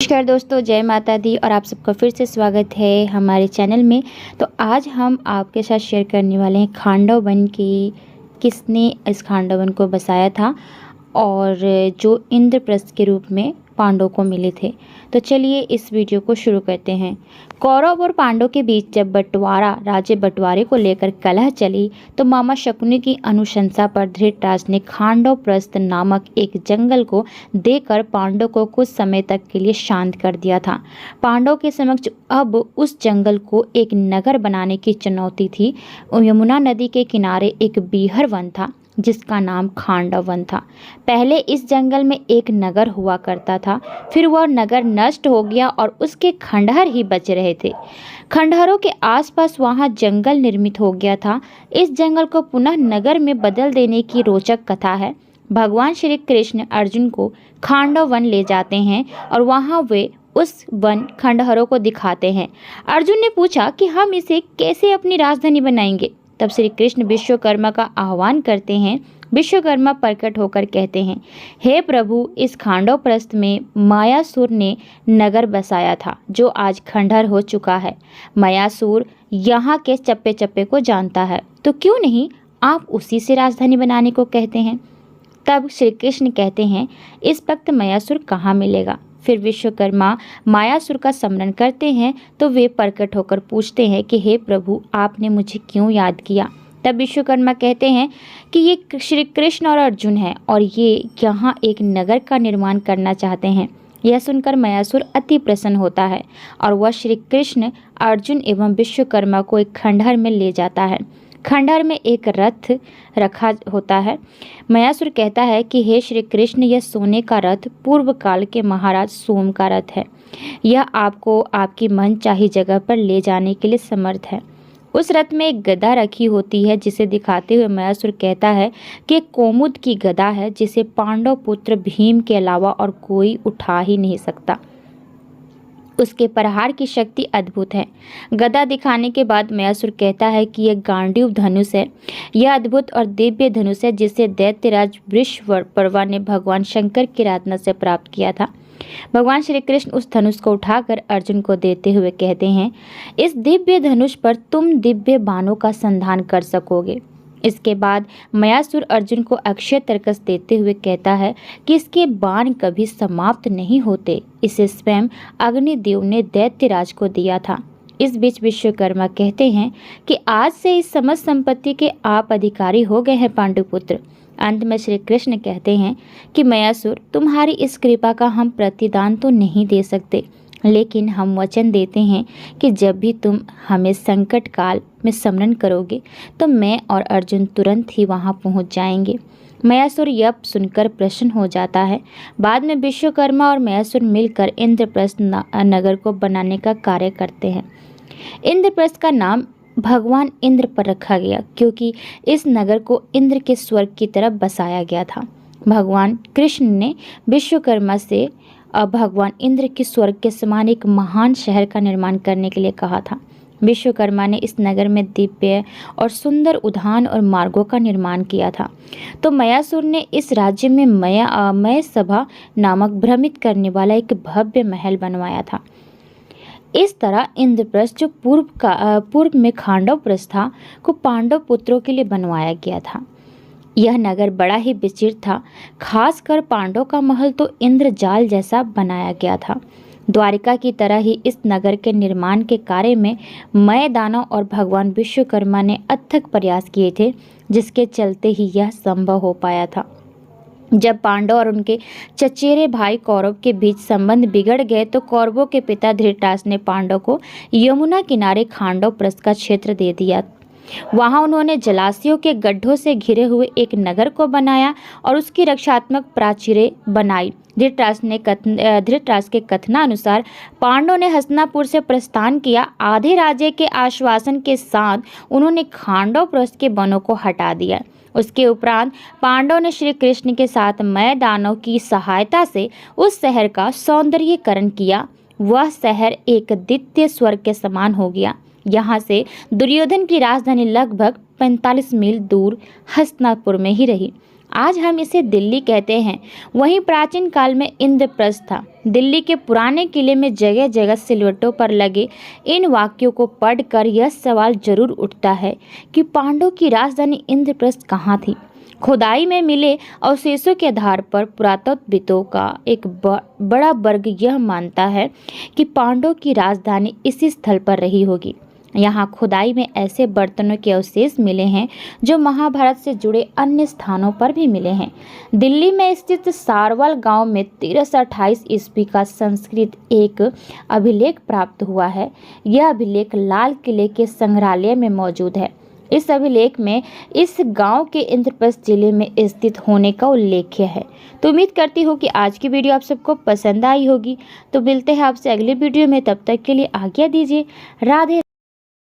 नमस्कार दोस्तों, जय माता दी और आप सबका फिर से स्वागत है हमारे चैनल में। तो आज हम आपके साथ शेयर करने वाले हैं खांडव वन की किसने इस खांडव वन को बसाया था और जो इंद्रप्रस्थ के रूप में पांडवों को मिले थे। तो चलिए इस वीडियो को शुरू करते हैं। कौरव और पांडव के बीच जब राज्य बंटवारे को लेकर कलह चली तो मामा शकुनी की अनुशंसा पर धृतराष्ट्र ने खांडवप्रस्थ नामक एक जंगल को देकर पांडव को कुछ समय तक के लिए शांत कर दिया था। पांडव के समक्ष अब उस जंगल को एक नगर बनाने की चुनौती थी। यमुना नदी के किनारे एक बीहर वन था जिसका नाम खांडव वन था। पहले इस जंगल में एक नगर हुआ करता था, फिर वह नगर नष्ट हो गया और उसके खंडहर ही बच रहे थे। खंडहरों के आसपास वहां जंगल निर्मित हो गया था। इस जंगल को पुनः नगर में बदल देने की रोचक कथा है। भगवान श्री कृष्ण अर्जुन को खांडव वन ले जाते हैं और वहां वे उस वन खंडहरों को दिखाते हैं। अर्जुन ने पूछा कि हम इसे कैसे अपनी राजधानी बनाएंगे। तब श्री कृष्ण विश्वकर्मा का आह्वान करते हैं। विश्वकर्मा प्रकट होकर कहते हैं, हे प्रभु, इस खांडवप्रस्थ में मायासुर ने नगर बसाया था जो आज खंडहर हो चुका है। मायासुर यहाँ के चप्पे चप्पे को जानता है, तो क्यों नहीं आप उसी से राजधानी बनाने को कहते हैं। तब श्री कृष्ण कहते हैं, इस वक्त मायासुर कहाँ मिलेगा। फिर विश्वकर्मा मायासुर का स्मरण करते हैं तो वे प्रकट होकर पूछते हैं कि हे प्रभु, आपने मुझे क्यों याद किया। तब विश्वकर्मा कहते हैं कि ये श्री कृष्ण और अर्जुन हैं और ये यहाँ एक नगर का निर्माण करना चाहते हैं। यह सुनकर मायासुर अति प्रसन्न होता है और वह श्री कृष्ण, अर्जुन एवं विश्वकर्मा को एक खंडहर में ले जाता है। खंडहर में एक रथ रखा होता है। मायासुर कहता है कि हे श्री कृष्ण, यह सोने का रथ पूर्व काल के महाराज सोम का रथ है। यह आपको आपकी मनचाही जगह पर ले जाने के लिए समर्थ है। उस रथ में एक गदा रखी होती है जिसे दिखाते हुए मायासुर कहता है कि एक कोमुद की गदा है जिसे पांडव पुत्र भीम के अलावा और कोई उठा ही नहीं सकता। उसके प्रहार की शक्ति अद्भुत है। गदा दिखाने के बाद मायासुर कहता है कि यह गांडीव धनुष है। यह अद्भुत और दिव्य धनुष है जिसे दैत्यराज वृषपर्वा ने भगवान शंकर की आराधना से प्राप्त किया था। भगवान श्री कृष्ण उस धनुष को उठाकर अर्जुन को देते हुए कहते हैं, इस दिव्य धनुष पर तुम दिव्य बाणों का संधान कर सकोगे। इसके बाद मायासुर अर्जुन को अक्षय तरकस देते हुए कहता है कि इसके बाण कभी समाप्त नहीं होते। इसे स्वयं अग्निदेव ने दैत्यराज को दिया था। इस बीच विश्वकर्मा कहते हैं कि आज से इस समस्त संपत्ति के आप अधिकारी हो गए हैं पांडुपुत्र। अंत में श्री कृष्ण कहते हैं कि मायासुर, तुम्हारी इस कृपा का हम प्रतिदान तो नहीं दे सकते, लेकिन हम वचन देते हैं कि जब भी तुम हमें संकट काल में स्मरण करोगे तो मैं और अर्जुन तुरंत ही वहां पहुंच जाएंगे। मायासुर यह सुनकर प्रसन्न हो जाता है। बाद में विश्वकर्मा और मायासुर मिलकर इंद्रप्रस्थ नगर को बनाने का कार्य करते हैं। इंद्रप्रस्थ का नाम भगवान इंद्र पर रखा गया क्योंकि इस नगर को इंद्र के स्वर्ग की तरफ बसाया गया था। भगवान कृष्ण ने विश्वकर्मा से भगवान इंद्र के स्वर्ग के समान एक महान शहर का निर्माण करने के लिए कहा था। विश्वकर्मा ने इस नगर में दिव्य और सुंदर उद्यान और मार्गों का निर्माण किया था। तो मायासुर ने इस राज्य में मय सभा नामक भ्रमित करने वाला एक भव्य महल बनवाया था। इस तरह इंद्रप्रस्थ जो पूर्व में खांडवप्रस्थ था को पांडव पुत्रों के लिए बनवाया गया था। यह नगर बड़ा ही विचित्र था। खासकर पांडव का महल तो इंद्रजाल जैसा बनाया गया था। द्वारिका की तरह ही इस नगर के निर्माण के कार्य में मय दानव और भगवान विश्वकर्मा ने अथक प्रयास किए थे, जिसके चलते ही यह संभव हो पाया था। जब पांडव और उनके चचेरे भाई कौरव के बीच संबंध बिगड़ गए तो कौरवों के पिता धृतराष्ट्र ने पांडव को यमुना किनारे खांडवप्रस्थ का क्षेत्र दे दिया। वहां उन्होंने जलाशयों के गड्ढों से घिरे हुए एक नगर को बनाया और उसकी रक्षात्मक प्राचीरें बनाई। धृतराष्ट्र के कथनानुसार पांडवों ने हस्तिनापुर से प्रस्थान किया। आधे राज्य के आश्वासन के साथ उन्होंने खांडवप्रस्थ के वनों को हटा दिया। उसके उपरांत पांडवों ने श्री कृष्ण के साथ मय दानव की सहायता से उस शहर का सौंदर्यीकरण किया। वह शहर एक द्वितीय स्वर्ग के समान हो गया। यहाँ से दुर्योधन की राजधानी लगभग 45 मील दूर हस्तिनापुर में ही रही। आज हम इसे दिल्ली कहते हैं। वहीं प्राचीन काल में इंद्रप्रस्थ था। दिल्ली के पुराने किले में जगह जगह सिलवटों पर लगे इन वाक्यों को पढ़कर यह सवाल जरूर उठता है कि पांडवों की राजधानी इंद्रप्रस्थ कहाँ थी। खुदाई में मिले अवशेषों के आधार पर पुरातत्वविदों का एक बड़ा वर्ग यह मानता है कि पांडवों की राजधानी इसी स्थल पर रही होगी। यहाँ खुदाई में ऐसे बर्तनों के अवशेष मिले हैं जो महाभारत से जुड़े अन्य स्थानों पर भी मिले हैं। दिल्ली में स्थित सारवल गांव में 1328 ईस्वी का संस्कृत एक अभिलेख प्राप्त हुआ है। यह अभिलेख लाल किले के संग्रहालय में मौजूद है। इस अभिलेख में इस गांव के इंद्रप्रस्थ जिले में स्थित होने का उल्लेख है। तो उम्मीद करती हूँ कि आज की वीडियो आप सबको पसंद आई होगी। तो मिलते हैं आपसे अगली वीडियो में, तब तक के लिए आज्ञा दीजिए। राधे।